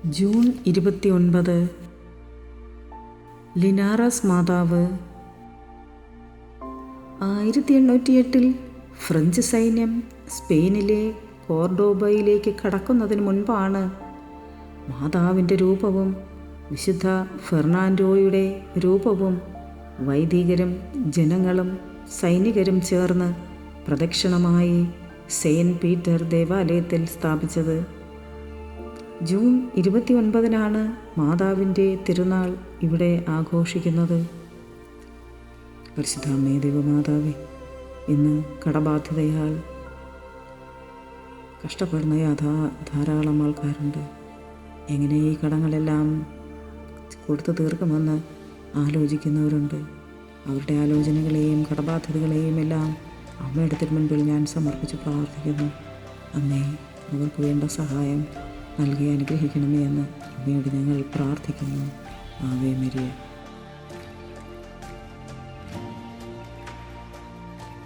June 29 ലിനാറസ് മാതാവ്. 1808 French സൈന്യം സ്പെയിനിലെ കോർഡോബയിലേക്ക് കടക്കുന്നതിന് മുൻപാണ് മാതാവിൻ്റെ രൂപവും വിശുദ്ധ ഫെർണാൻഡോയുടെ രൂപവും വൈദികരും ജനങ്ങളും സൈനികരും ചേർന്ന് പ്രദക്ഷിണമായി സെയിൻറ്റ് പീറ്റർ ദേവാലയത്തിൽ സ്ഥാപിച്ചത്. ജൂൺ 29 മാതാവിൻ്റെ തിരുനാൾ ഇവിടെ ആഘോഷിക്കുന്നത്. പരിശുദ്ധാമ്മേ ദൈവമാതാവേ, ഇന്ന് കടബാധ്യതയാൽ കഷ്ടപ്പെടുന്ന ധാരാളം ആൾക്കാരുണ്ട്. എങ്ങനെ ഈ കടങ്ങളെല്ലാം കൊടുത്തു തീർക്കുമെന്ന് ആലോചിക്കുന്നവരുണ്ട്. അവരുടെ ആലോചനകളെയും കടബാധ്യതകളെയും എല്ലാം അമ്മയുടെ തിരുമുൻപിൽ ഞാൻ സമർപ്പിച്ച് പ്രാർത്ഥിക്കുന്നു. അമ്മേ, അവർക്ക് വേണ്ട സഹായം നൽകി അനുഗ്രഹിക്കണമേ എന്ന് അമ്മയോട് ഞങ്ങൾ പ്രാർത്ഥിക്കുന്നു. Ave Maria.